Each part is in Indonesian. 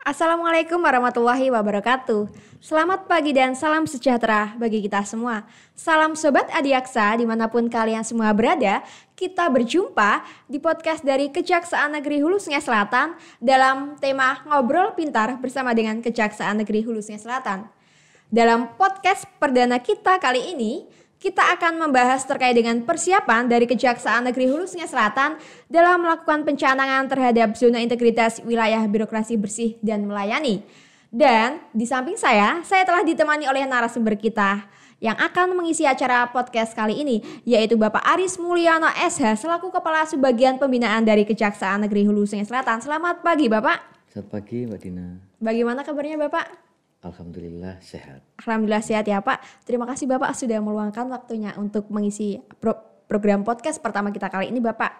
Assalamualaikum warahmatullahi wabarakatuh. Selamat pagi dan salam sejahtera bagi kita semua. Salam Sobat Adiaksa dimanapun kalian semua berada. Kita berjumpa di podcast dari Kejaksaan Negeri Hulu Sungai Selatan dalam tema Ngobrol Pintar bersama dengan Kejaksaan Negeri Hulu Sungai Selatan. Dalam podcast perdana kita kali ini, kita akan membahas terkait dengan persiapan dari Kejaksaan Negeri Hulu Sungai Selatan dalam melakukan pencanangan terhadap zona integritas wilayah birokrasi bersih dan melayani. Dan di samping saya telah ditemani oleh narasumber kita yang akan mengisi acara podcast kali ini, yaitu Bapak Aris Mulyono SH selaku Kepala Subbagian Pembinaan dari Kejaksaan Negeri Hulu Sungai Selatan. Selamat pagi Bapak. Selamat pagi Mbak Dina. Bagaimana kabarnya Bapak? Alhamdulillah sehat. Alhamdulillah sehat ya Pak. Terima kasih Bapak sudah meluangkan waktunya untuk mengisi program podcast pertama kita kali ini Bapak.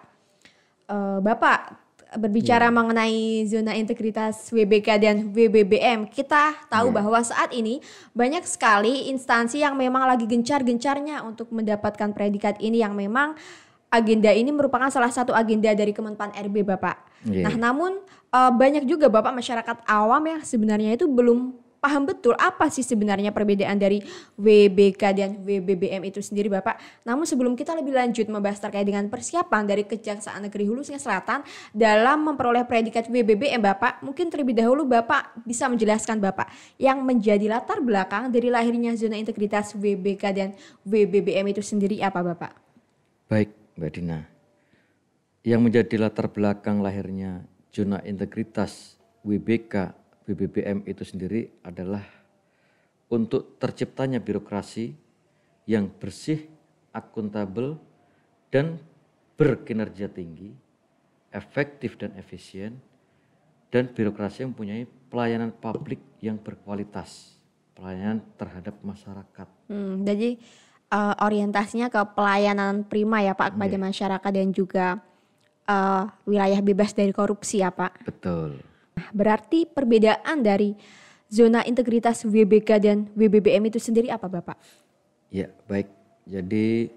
Bapak berbicara mengenai zona integritas WBK dan WBBM. Kita tahu bahwa saat ini banyak sekali instansi yang memang lagi gencar-gencarnya untuk mendapatkan predikat ini, yang memang agenda ini merupakan salah satu agenda dari Kemenpan RB Bapak. Nah namun banyak juga Bapak masyarakat awam yang sebenarnya itu belum paham betul apa sih sebenarnya perbedaan dari WBK dan WBBM itu sendiri Bapak. Namun sebelum kita lebih lanjut membahas terkait dengan persiapan dari Kejaksaan Negeri Hulu Sungai Selatan dalam memperoleh predikat WBBM Bapak, mungkin terlebih dahulu Bapak bisa menjelaskan Bapak yang menjadi latar belakang dari lahirnya zona integritas WBK dan WBBM itu sendiri apa Bapak? Baik Mbak Dina, yang menjadi latar belakang lahirnya zona integritas WBK WBBM itu sendiri adalah untuk terciptanya birokrasi yang bersih, akuntabel, dan berkinerja tinggi, efektif dan efisien, dan birokrasi yang mempunyai pelayanan publik yang berkualitas, pelayanan terhadap masyarakat. Jadi orientasinya ke pelayanan prima ya Pak kepada masyarakat dan juga wilayah bebas dari korupsi ya Pak. Betul. Berarti perbedaan dari zona integritas WBK dan WBBM itu sendiri apa Bapak? Ya baik, jadi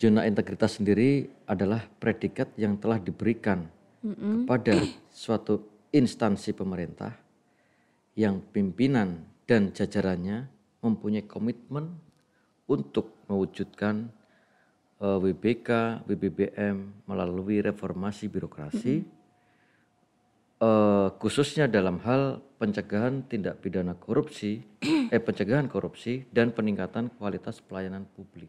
zona integritas sendiri adalah predikat yang telah diberikan kepada suatu instansi pemerintah yang pimpinan dan jajarannya mempunyai komitmen untuk mewujudkan WBK, WBBM melalui reformasi birokrasi, khususnya dalam hal pencegahan tindak pidana korupsi, pencegahan korupsi dan peningkatan kualitas pelayanan publik.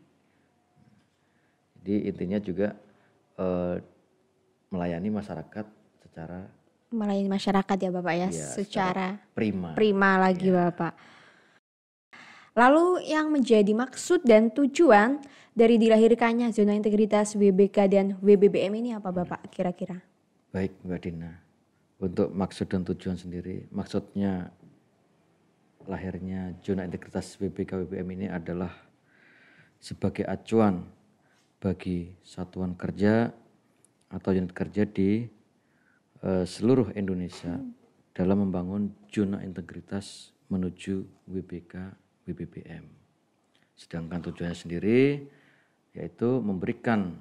Jadi intinya juga melayani masyarakat secara melayani masyarakat ya Bapak ya, secara prima lagi Bapak. Lalu yang menjadi maksud dan tujuan dari dilahirkannya zona integritas WBK dan WBBM ini apa Bapak kira-kira? Baik Mbak Dina. Untuk maksud dan tujuan sendiri, maksudnya lahirnya zona integritas WBK WBM ini adalah sebagai acuan bagi satuan kerja atau unit kerja di seluruh Indonesia dalam membangun zona integritas menuju WBK WBBM. Sedangkan tujuannya sendiri yaitu memberikan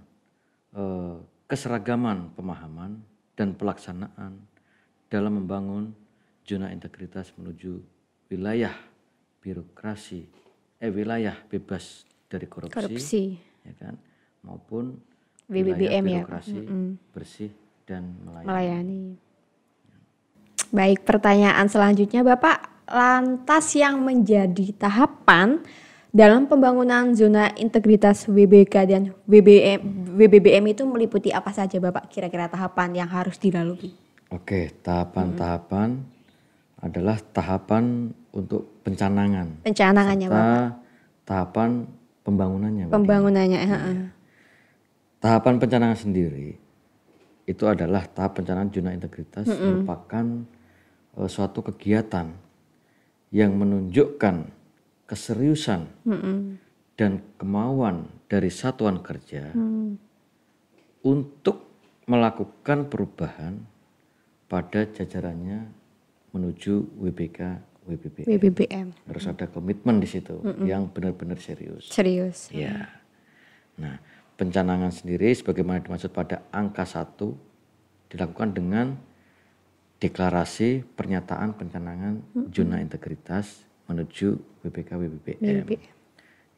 keseragaman pemahaman dan pelaksanaan dalam membangun zona integritas menuju wilayah birokrasi, wilayah bebas dari korupsi. Ya kan, maupun WBBM birokrasi bersih dan melayani. Baik, pertanyaan selanjutnya Bapak, lantas yang menjadi tahapan dalam pembangunan zona integritas WBK dan WBBM itu meliputi apa saja Bapak kira-kira tahapan yang harus dilalui? Oke, tahapan-tahapan adalah tahapan untuk pencanangan. Pencanangannya Bapak. Tahapan pembangunannya. Pembangunannya. Tahapan pencanangan sendiri itu adalah tahap pencanangan zona integritas merupakan suatu kegiatan yang menunjukkan keseriusan dan kemauan dari satuan kerja untuk melakukan perubahan pada jajarannya menuju WBK WBBM. Harus ada komitmen di situ yang benar-benar serius. Serius. Ya. Nah, pencanangan sendiri sebagaimana dimaksud pada angka 1 dilakukan dengan deklarasi pernyataan pencanangan zona integritas menuju WBK WBBM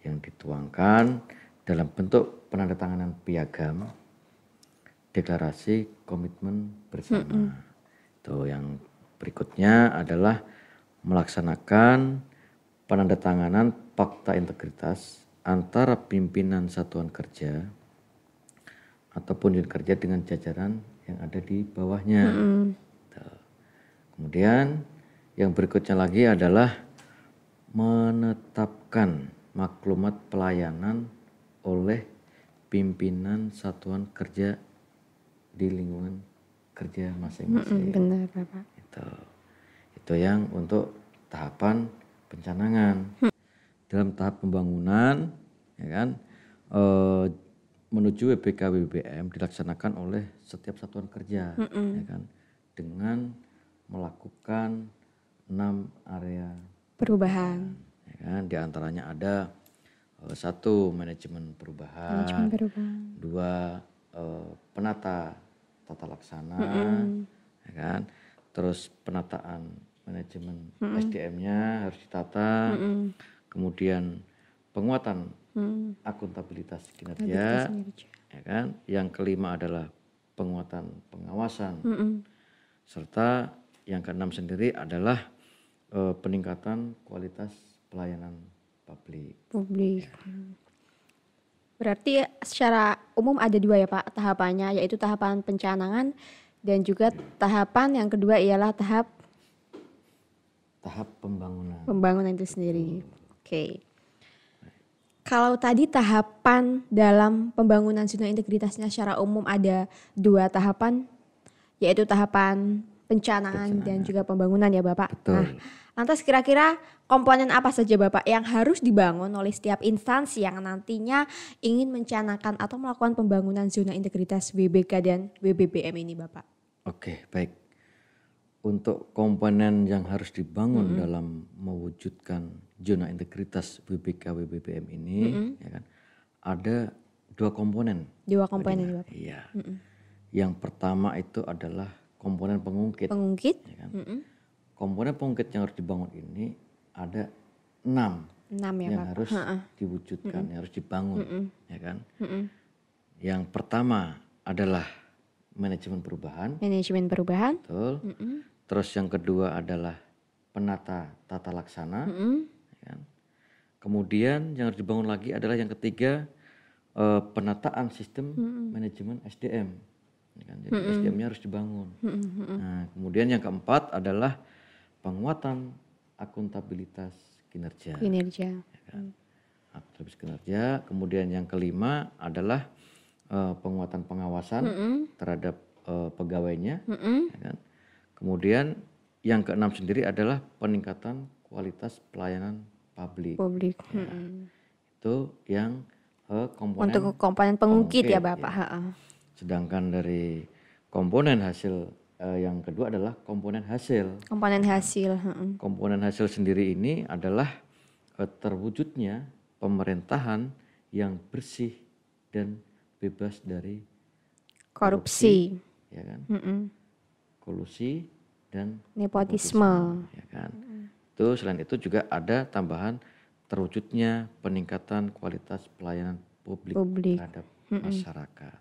yang dituangkan dalam bentuk penandatanganan piagam deklarasi komitmen bersama. Itu yang berikutnya adalah melaksanakan penandatanganan fakta integritas antara pimpinan satuan kerja ataupun unit kerja dengan jajaran yang ada di bawahnya. Kemudian yang berikutnya lagi adalah menetapkan maklumat pelayanan oleh pimpinan satuan kerja di lingkungan kerja masing-masing. Benar, Bapak. Itu yang untuk tahapan pencanangan. Dalam tahap pembangunan, ya kan, menuju WBK WBM dilaksanakan oleh setiap satuan kerja, ya kan, dengan melakukan 6 area Perubahan. ya kan, di antaranya ada 1 manajemen perubahan, 2 penata tata laksana, ya kan, terus penataan manajemen SDM-nya harus ditata, kemudian penguatan akuntabilitas kinerja, ya kan, yang kelima adalah penguatan pengawasan, serta yang keenam sendiri adalah peningkatan kualitas pelayanan publik. Berarti secara umum ada 2 ya Pak tahapannya, yaitu tahapan pencanangan dan juga tahapan yang kedua ialah tahap pembangunan. Pembangunan itu sendiri. Oke. Kalau tadi tahapan dalam pembangunan zona integritasnya secara umum ada 2 tahapan, yaitu tahapan pencanangan dan juga pembangunan ya Bapak. Betul. Nah, lantas kira-kira komponen apa saja Bapak yang harus dibangun oleh setiap instansi yang nantinya ingin mencanangkan atau melakukan pembangunan zona integritas WBK dan WBBM ini Bapak? Oke, baik. Untuk komponen yang harus dibangun dalam mewujudkan zona integritas WBK WBBM ini, ya kan, ada 2 komponen. 2 komponen Bapak. Iya. Yang pertama itu adalah komponen pengungkit. Ya kan? Komponen pengungkit yang harus dibangun ini ada 6 ya, yang Bapak. harus diwujudkan, yang harus dibangun, ya kan. Yang pertama adalah manajemen perubahan. Manajemen perubahan. Betul. Terus yang kedua adalah penata tata laksana. Ya kan? Kemudian yang harus dibangun lagi adalah yang ketiga penataan sistem manajemen SDM. Ya kan? Jadi SDM-nya harus dibangun. Nah, kemudian yang keempat adalah penguatan akuntabilitas kinerja. Ya kan? Akuntabilitas kinerja. Kemudian yang kelima adalah penguatan pengawasan terhadap pegawainya. Ya kan? Kemudian yang keenam sendiri adalah peningkatan kualitas pelayanan publik. Ya. Itu yang komponen untuk komponen pengungkit ya Bapak. Ya. Sedangkan dari komponen hasil yang kedua adalah komponen hasil. Komponen hasil. Komponen hasil sendiri ini adalah terwujudnya pemerintahan yang bersih dan bebas dari korupsi, ya kan? Kolusi dan nepotisme, ya kan? Itu selain itu juga ada tambahan terwujudnya peningkatan kualitas pelayanan publik. Terhadap masyarakat.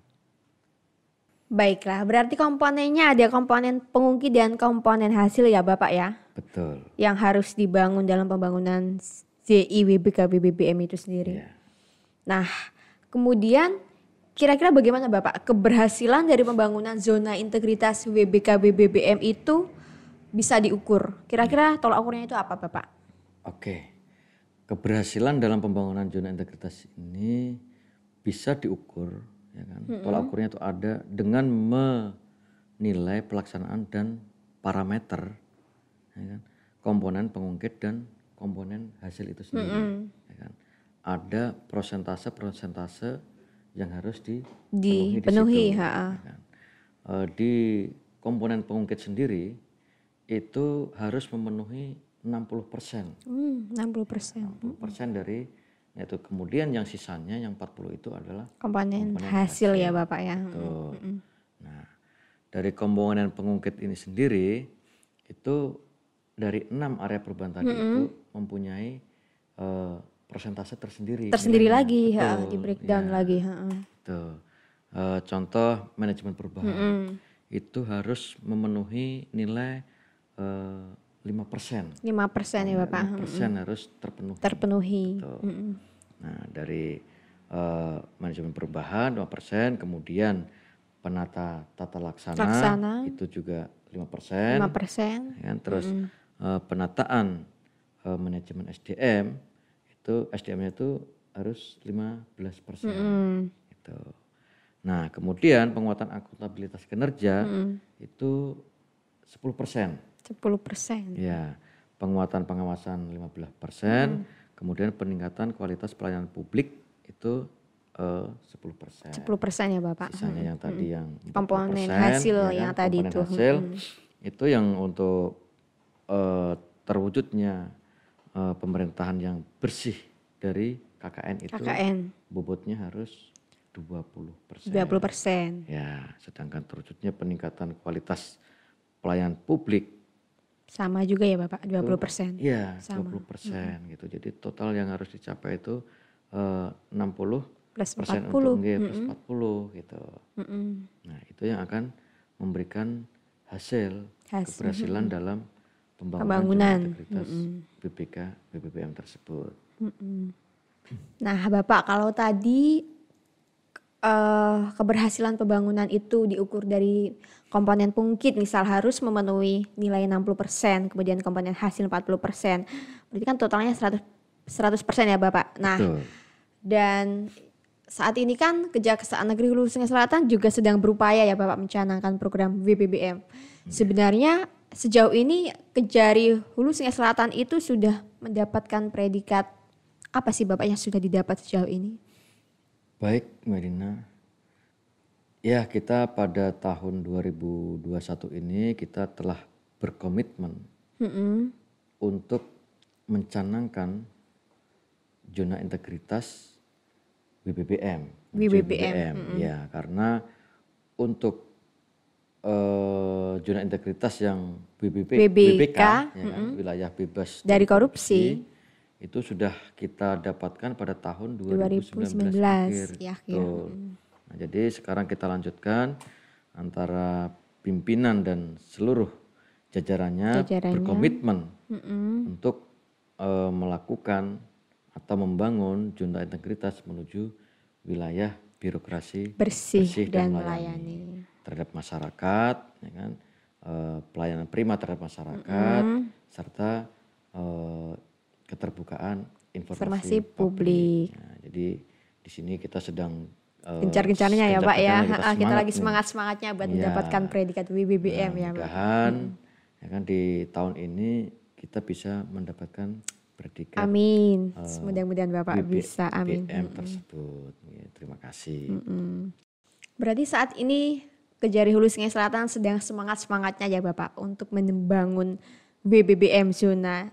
Baiklah, berarti komponennya ada komponen pengungkit dan komponen hasil ya Bapak ya? Betul. Yang harus dibangun dalam pembangunan ZI WBK WBBM itu sendiri. Ya. Nah, kemudian kira-kira bagaimana Bapak keberhasilan dari pembangunan zona integritas WBK WBBM itu bisa diukur? Kira-kira tolak ukurnya itu apa Bapak? Oke, keberhasilan dalam pembangunan zona integritas ini bisa diukur, ya kan? Tolak ukurnya itu ada dengan menilai pelaksanaan dan parameter, ya kan? Komponen pengungkit dan komponen hasil itu sendiri, ya kan? Ada persentase yang harus dipenuhi di situ, ya kan? Di komponen pengungkit sendiri itu harus memenuhi 60%. 60% dari itu. Kemudian yang sisanya yang 40 itu adalah komponen hasil ya Bapak ya. Betul. Nah, dari komponen pengungkit ini sendiri itu dari 6 area perubahan tadi itu mempunyai persentase tersendiri. Tersendiri nilainya. lagi, Betul, di breakdown ya. lagi. Tuh. Contoh manajemen perubahan itu harus memenuhi nilai 5%. 5% ya Bapak. 5% harus terpenuhi. Terpenuhi. Betul. Nah, dari manajemen perubahan 5%, kemudian penata tata laksana itu juga 5%. 5%. Ya kan? Terus penataan manajemen SDM itu SDM-nya itu harus 15%. Gitu. Nah, kemudian penguatan akuntabilitas kinerja itu 10%. 10%. Ya, penguatan pengawasan 15%, kemudian peningkatan kualitas pelayanan publik itu 10%. 10% ya Bapak. Sisanya yang tadi yang 40%, Komponen hasil ya kan? yang tadi Komponen itu. hasil itu yang untuk terwujudnya pemerintahan yang bersih dari KKN itu bobotnya harus 20%. 20%. Ya, sedangkan terwujudnya peningkatan kualitas pelayanan publik sama juga ya Bapak, 20%. Iya, 20% gitu. Jadi total yang harus dicapai itu 60 plus 40 untuk plus 40 gitu. Nah, itu yang akan memberikan hasil keberhasilan dalam pembangunan integritas BPK BBBM tersebut. Nah, Bapak kalau tadi keberhasilan pembangunan itu diukur dari komponen pungkit misal harus memenuhi nilai 60%, kemudian komponen hasil 40%. Berarti kan totalnya 100% ya Bapak. Nah, Betul. Dan saat ini kan Kejaksaan Negeri Hulu Sungai Selatan juga sedang berupaya ya Bapak mencanangkan program WBBM. Sebenarnya sejauh ini Kejari Hulu Sungai Selatan itu sudah mendapatkan predikat apa sih Bapak yang sudah didapat sejauh ini? Baik, Medina. Ya, kita pada tahun 2021 ini kita telah berkomitmen untuk mencanangkan zona integritas WBBM. Ya, karena untuk zona integritas yang WBK ya kan, wilayah bebas dari korupsi itu sudah kita dapatkan pada tahun 2019 akhir. Nah, jadi sekarang kita lanjutkan antara pimpinan dan seluruh jajarannya berkomitmen untuk melakukan atau membangun zona integritas menuju wilayah birokrasi bersih dan melayani terhadap masyarakat, ya kan, pelayanan prima terhadap masyarakat serta keterbukaan informasi publik. Nah, jadi di sini kita sedang gencar-gencarnya ya Pak ya. Kita lagi semangat-semangatnya buat mendapatkan predikat WBBM ya Pak. Mudah-mudahan ya kan di tahun ini kita bisa mendapatkan predikat. Amin. Mudah-mudahan Bapak bisa. Amin. WBBM tersebut. Ya, terima kasih. Berarti saat ini Kejari Hulu Sungai Selatan sedang semangat-semangatnya ya Bapak untuk membangun WBBM zona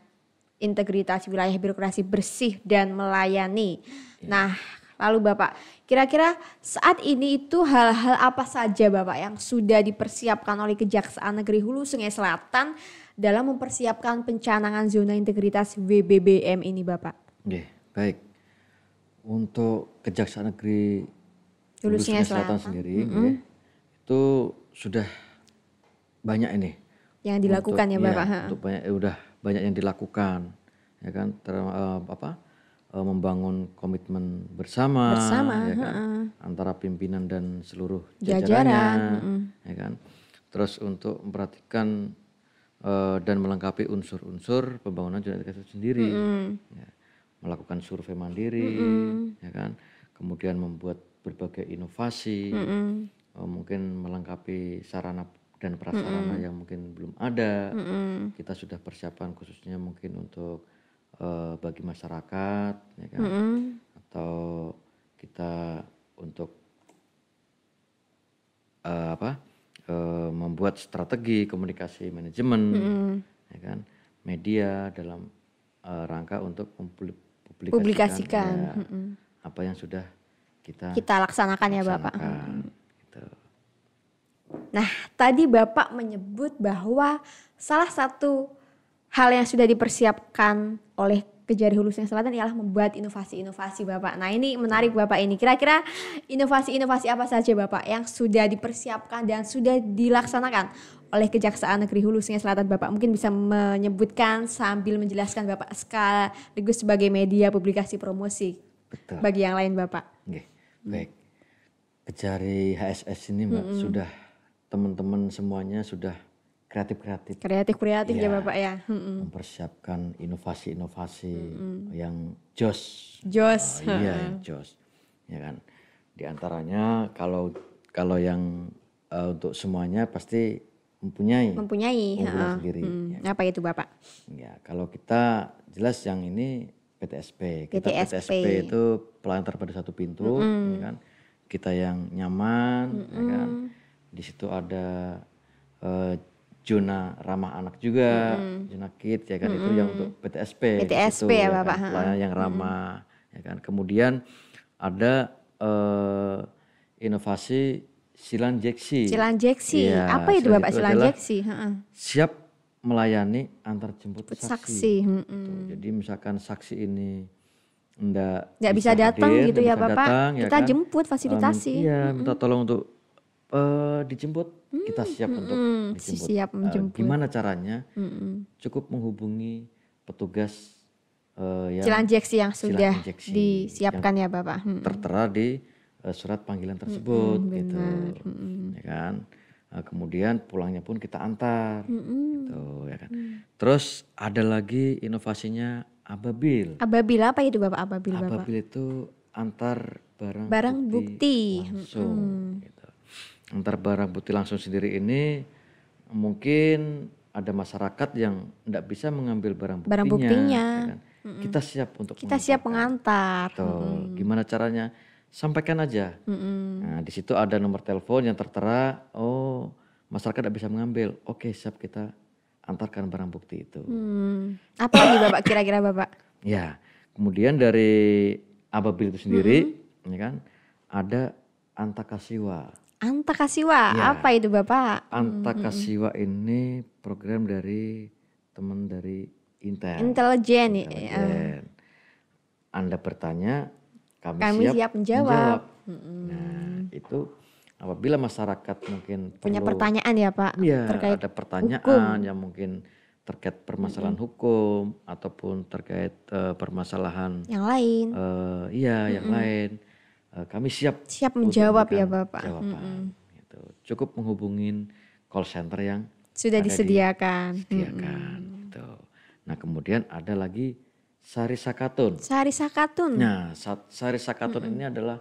integritas wilayah birokrasi bersih dan melayani. Nah, lalu Bapak, kira-kira saat ini itu hal-hal apa saja Bapak yang sudah dipersiapkan oleh Kejaksaan Negeri Hulu Sungai Selatan dalam mempersiapkan pencanangan zona integritas WBBM ini Bapak? Baik. Untuk Kejaksaan Negeri Hulu Sungai Selatan sendiri itu sudah banyak ini yang dilakukan ya Bapak. Untuk banyak yang dilakukan, ya kan, membangun komitmen bersama ya kan, antara pimpinan dan seluruh jajarannya, ya kan. Terus untuk memperhatikan dan melengkapi unsur-unsur pembangunan zona integritas itu sendiri, ya, melakukan survei mandiri, ya kan, kemudian membuat berbagai inovasi, mungkin melengkapi sarana dan prasarana yang mungkin belum ada. Kita sudah persiapan khususnya mungkin untuk bagi masyarakat, ya kan, atau kita untuk membuat strategi komunikasi manajemen, ya kan, media dalam rangka untuk mempublikasikan apa yang sudah kita laksanakan ya Bapak. Gitu. Nah, tadi Bapak menyebut bahwa salah satu hal yang sudah dipersiapkan oleh Kejari Hulu Sungai Selatan ialah membuat inovasi-inovasi Bapak. Nah, ini menarik Bapak ini. Kira-kira inovasi-inovasi apa saja Bapak yang sudah dipersiapkan dan sudah dilaksanakan oleh Kejaksaan Negeri Hulu Sungai Selatan Bapak? Mungkin bisa menyebutkan sambil menjelaskan Bapak sekaligus sebagai media publikasi promosi Betul. bagi yang lain Bapak. Oke, baik. Kejari HSS ini Mbak sudah teman-teman semuanya sudah kreatif-kreatif. Kreatif-kreatif ya Iya. Bapak ya. Mempersiapkan inovasi-inovasi yang jos. Jos. Iya, yang jos. Ya kan. Di antaranya kalau yang untuk semuanya pasti mempunyai unggulan sendiri. Ya. Apa itu Bapak? Ya, kalau kita jelas yang ini PTSP. Kita PTSP. PTSP itu pelayanan terpadu satu pintu, ya kan. Kita yang nyaman, ya kan. Di situ ada zona ramah anak juga, zona kids ya kan, itu yang untuk PTSP. PTSP situ, ya Bapak. Kan, pelayanan yang ramah, ya kan. Kemudian ada inovasi silanjeksi. Silanjeksi. Iya, Apa itu Bapak adalah silanjeksi? siap melayani antar jemput saksi. Saksi. Tuh, jadi misalkan saksi ini nggak bisa datang hadir, gitu nggak ya bisa Bapak. datang, ya Kita kan? jemput fasilitasi. Iya, minta tolong untuk dijemput, kita siap untuk dijemput. Siap menjemput. Gimana caranya? Cukup menghubungi petugas yang Silanjeksi yang sudah silanjeksi disiapkan ya Bapak. tertera di surat panggilan tersebut, gitu, ya kan? Kemudian pulangnya pun kita antar, gitu, ya kan? Terus ada lagi inovasinya ababil. Ababil apa itu Bapak? Ababil Bapak. Ababil itu antar Barang bukti. langsung, gitu. Antar barang bukti langsung sendiri ini mungkin ada masyarakat yang tidak bisa mengambil barang buktinya, ya kan? Kita siap untuk Kita siap mengantar. Betul. Gimana caranya? Sampaikan aja. Nah, di situ ada nomor telepon yang tertera. Oh, masyarakat tidak bisa mengambil. Oke, siap, kita antarkan barang bukti itu. Apa lagi Bapak kira-kira Bapak? Ya, kemudian dari ababil itu sendiri, ya kan, ada Antakasiwa. Antakasiwa, Ya. apa itu Bapak? Antakasiwa ini program dari teman dari Intel. Intelijen. Intelijen. Anda bertanya, Kami siap menjawab. Nah, itu apabila masyarakat mungkin Punya perlu, pertanyaan ya Pak iya, terkait ada pertanyaan yang mungkin terkait permasalahan hukum ataupun terkait permasalahan yang lain. yang lain, kami siap Menjawab untuk ya memberikan Bapak. jawaban. Gitu. Cukup menghubungin call center yang Sudah ada disediakan. disediakan. Gitu. Nah, kemudian ada lagi Sari Sakatun. Sari Sakatun. Nah, Sari Sakatun ini adalah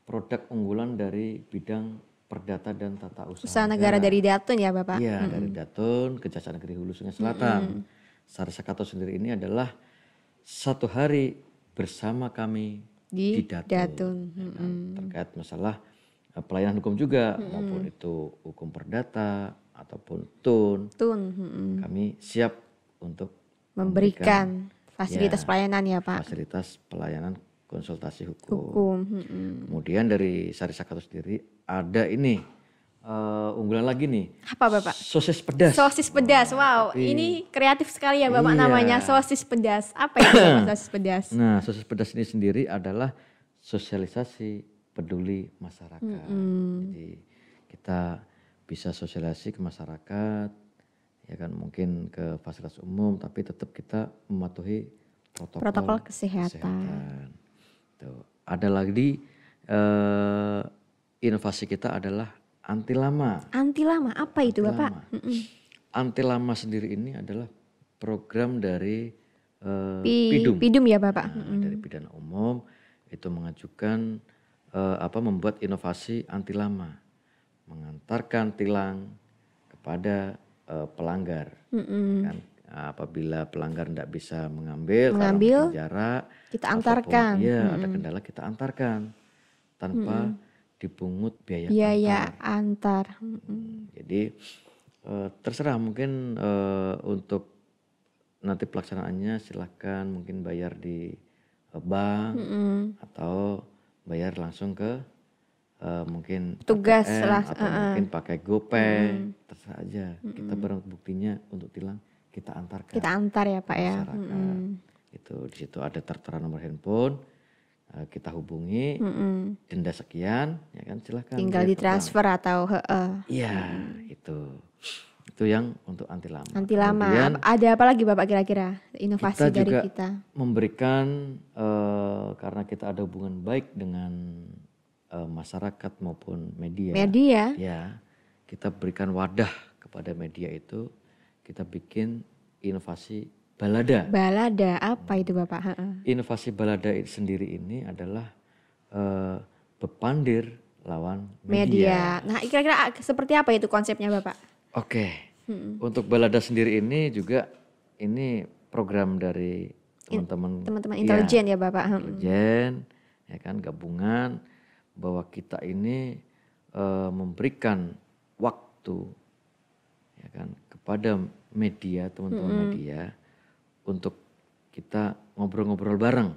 produk unggulan dari bidang perdata dan tata Usaha negara dari Datun ya Bapak. Iya, dari Datun, Kejaksaan Negeri Hulu Sungai Selatan. Sari Sakatun sendiri ini adalah satu hari bersama kami di Datun. Ya kan? Terkait masalah pelayanan hukum juga, maupun itu hukum perdata ataupun TUN. Kami siap untuk Memberikan fasilitas pelayanan ya Pak. fasilitas pelayanan konsultasi hukum. Kemudian dari Sari Sakatun sendiri ada ini unggulan lagi nih. Apa Bapak? Sosis pedas. Sosis pedas. Wow, ini kreatif sekali ya Bapak namanya sosis pedas. Apa itu Bapak sosis pedas? Nah, sosis pedas ini sendiri adalah sosialisasi peduli masyarakat. Jadi kita bisa sosialisasi ke masyarakat, ya kan, mungkin ke fasilitas umum, tapi tetap kita mematuhi protokol kesehatan. Tuh. Ada lagi inovasi kita adalah anti lama. Anti lama apa itu Bapak? Anti lama sendiri ini adalah program dari Pidum ya Bapak. Nah, dari pidana umum itu mengajukan membuat inovasi anti lama, mengantarkan tilang kepada pelanggar. Kan, apabila pelanggar tidak bisa mengambil penjara, kita antarkan. Iya, ada kendala kita antarkan tanpa dipungut biaya antar. Jadi terserah mungkin untuk nanti pelaksanaannya silahkan mungkin bayar di bank atau bayar langsung ke mungkin Tugas ATM lah, atau mungkin pakai GoPay, terserah aja. Kita barang buktinya untuk tilang kita antarkan Kita antar ya Pak ya. masyarakat. Itu di situ ada tertera nomor handphone, kita hubungi, denda sekian, ya kan silahkan. Tinggal dia ditransfer atau Iya, itu yang untuk anti lama. Nanti lama. Kemudian Ada apa lagi Bapak kira-kira inovasi kita dari juga kita? memberikan karena kita ada hubungan baik dengan masyarakat maupun media. Media. Ya, kita berikan wadah kepada media itu, kita bikin inovasi balada. Balada apa itu Bapak? Inovasi balada sendiri ini adalah bepandir lawan Media. Nah kira-kira seperti apa itu konsepnya Bapak? Oke, untuk balada sendiri ini juga ini program dari teman-teman intelijen ya Bapak. intelijen, ya kan gabungan bahwa kita ini memberikan waktu, ya kan kepada media teman-teman media untuk kita ngobrol-ngobrol bareng,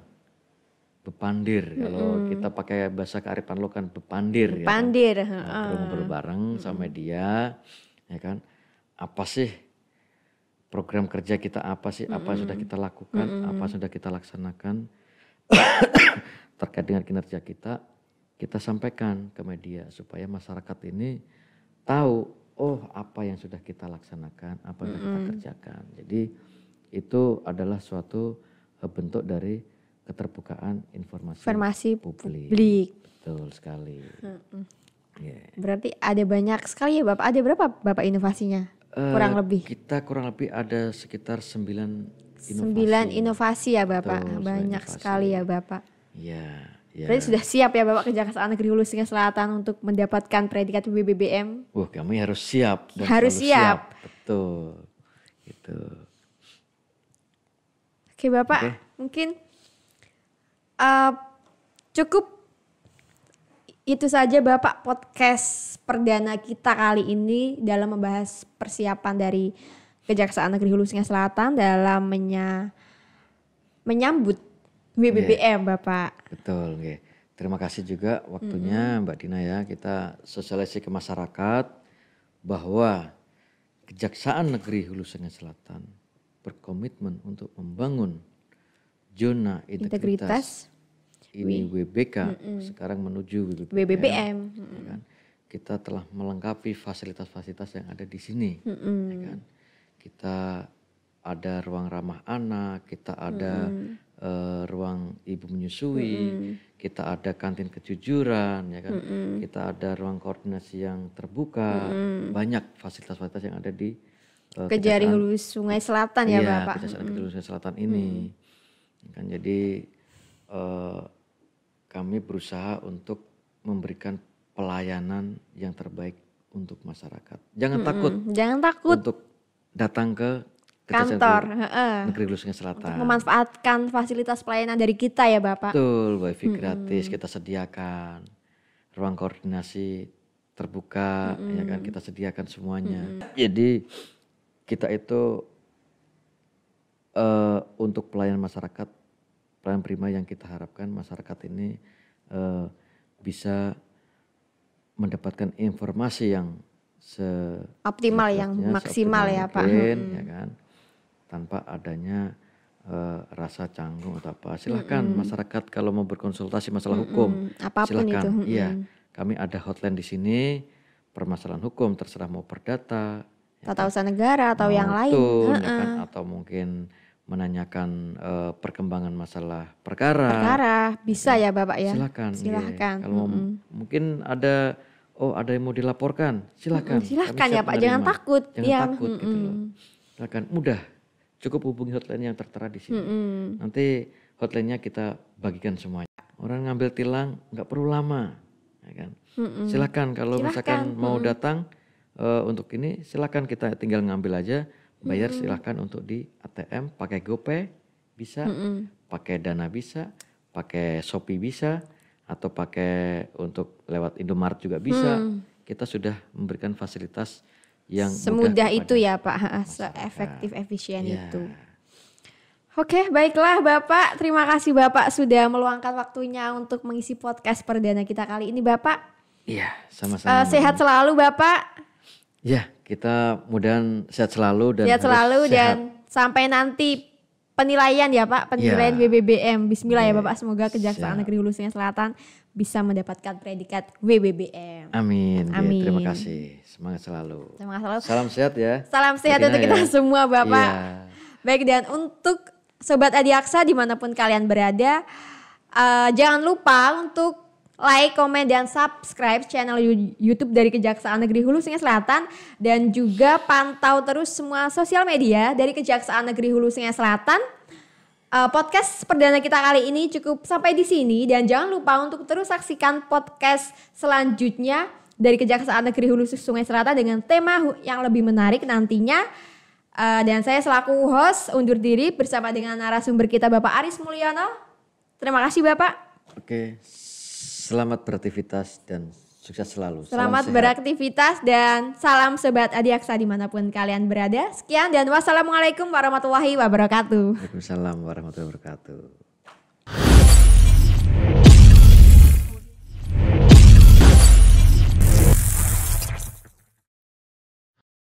bepandir. Kalau kita pakai bahasa kearifan lokal bepandir, Bepandir. ya kan? Ngobrol-ngobrol bareng sama media, ya kan? Apa sih program kerja kita, apa sih apa yang sudah kita lakukan, apa yang sudah kita laksanakan terkait dengan kinerja kita sampaikan ke media supaya masyarakat ini tahu apa yang sudah kita laksanakan, apa yang sudah kita kerjakan. Jadi itu adalah suatu bentuk dari keterbukaan informasi publik. Betul sekali. Yeah. Berarti ada banyak sekali ya Bapak. Ada berapa Bapak inovasinya? Kurang lebih. Kita kurang lebih ada sekitar 9 inovasi. 9 inovasi ya Bapak. Betul, banyak inovasi. sekali ya Bapak. Iya. Ya. Berarti sudah siap ya Bapak Kejaksaan Negeri Hulu Singga Selatan untuk mendapatkan predikat WBBM? Wah, kami harus siap dan harus selalu siap. Betul. Gitu. Oke Bapak, mungkin cukup itu saja Bapak podcast perdana kita kali ini dalam membahas persiapan dari Kejaksaan Negeri Hulu Singga Selatan dalam menyambut WBBM Bapak. Betul, okay. Terima kasih juga waktunya Mbak Dina ya. Kita sosialisasi ke masyarakat bahwa Kejaksaan Negeri Hulu Singga Selatan berkomitmen untuk membangun zona integritas. Ini WBK sekarang menuju WBBM. Ya kan? Kita telah melengkapi fasilitas-fasilitas yang ada di sini. Ya kan? Kita ada ruang ramah anak, kita ada ruang ibu menyusui, kita ada kantin kejujuran, ya kan? Kita ada ruang koordinasi yang terbuka, banyak fasilitas-fasilitas yang ada di Kejari Hulu Sungai Selatan ya Bapak. Kejaksaan Negeri Hulu Sungai Selatan ini. Kan jadi kami berusaha untuk memberikan pelayanan yang terbaik untuk masyarakat. Jangan takut untuk datang ke kantor Negeri Hulu Singga Selatan. Untuk memanfaatkan fasilitas pelayanan dari kita ya Bapak. Betul, wifi gratis kita sediakan, ruang koordinasi terbuka, ya kan kita sediakan semuanya. Jadi kita itu untuk pelayanan masyarakat, pelayanan prima yang kita harapkan masyarakat ini bisa mendapatkan informasi yang optimal, yang maksimal ya Pak. Ya kan, tanpa adanya rasa canggung atau apa. Silahkan masyarakat kalau mau berkonsultasi masalah hukum, apapun silahkan. Itu. Iya, kami ada hotline di sini. Permasalahan hukum terserah mau perdata, tata usaha negara atau yang lain, ya kan? Atau mungkin menanyakan perkembangan masalah perkara. Bisa ya Bapak ya. Silakan. Silahkan. Yeah. Kalau mungkin ada yang mau dilaporkan, silakan. Silahkan ya Pak, jangan takut. Jangan takut gitu loh. Silakan, mudah. Cukup hubungi hotline yang tertera di sini. Nanti hotline-nya kita bagikan semuanya. Orang ngambil tilang nggak perlu lama, ya kan? Silakan kalau misalkan mau datang untuk ini, silakan kita tinggal ngambil aja, bayar silahkan untuk di ATM, pakai GoPay bisa, pakai Dana bisa, pakai Shopee bisa, atau pakai untuk lewat Indomaret juga bisa. Kita sudah memberikan fasilitas yang semudah itu ya Pak, seefektif efisien itu. Oke, baiklah Bapak, terima kasih Bapak sudah meluangkan waktunya untuk mengisi podcast perdana kita kali ini Bapak. Iya, sama-sama. Sehat selalu Bapak. Ya, kita mudahan sehat selalu dan Sehat harus selalu sehat. dan sampai nanti penilaian ya Pak, penilaian Ya. WBBM. Bismillah ya Yes, Bapak, semoga Kejaksaan siap. Negeri Hulu Sungai Selatan bisa mendapatkan predikat WBBM. Amin. Ya, Amin. terima kasih. Semangat selalu. Semangat selalu. Salam sehat ya. Salam sehat Betina untuk kita ya. semua Bapak. Iya. Baik, dan untuk Sobat Adiaksa dimanapun kalian berada, jangan lupa untuk like, komen, dan subscribe channel YouTube dari Kejaksaan Negeri Hulu Sungai Selatan, dan juga pantau terus semua sosial media dari Kejaksaan Negeri Hulu Sungai Selatan. Podcast perdana kita kali ini cukup sampai di sini, dan jangan lupa untuk terus saksikan podcast selanjutnya dari Kejaksaan Negeri Hulu Sungai Selatan dengan tema yang lebih menarik nantinya. Dan saya selaku host undur diri bersama dengan narasumber kita Bapak Aris Mulyono. Terima kasih Bapak. Oke. Selamat beraktivitas dan sukses selalu. Selamat Salam sehat. beraktivitas dan salam Sobat Adiaksa dimanapun kalian berada. Sekian dan wassalamualaikum warahmatullahi wabarakatuh. Waalaikumsalam warahmatullahi wabarakatuh.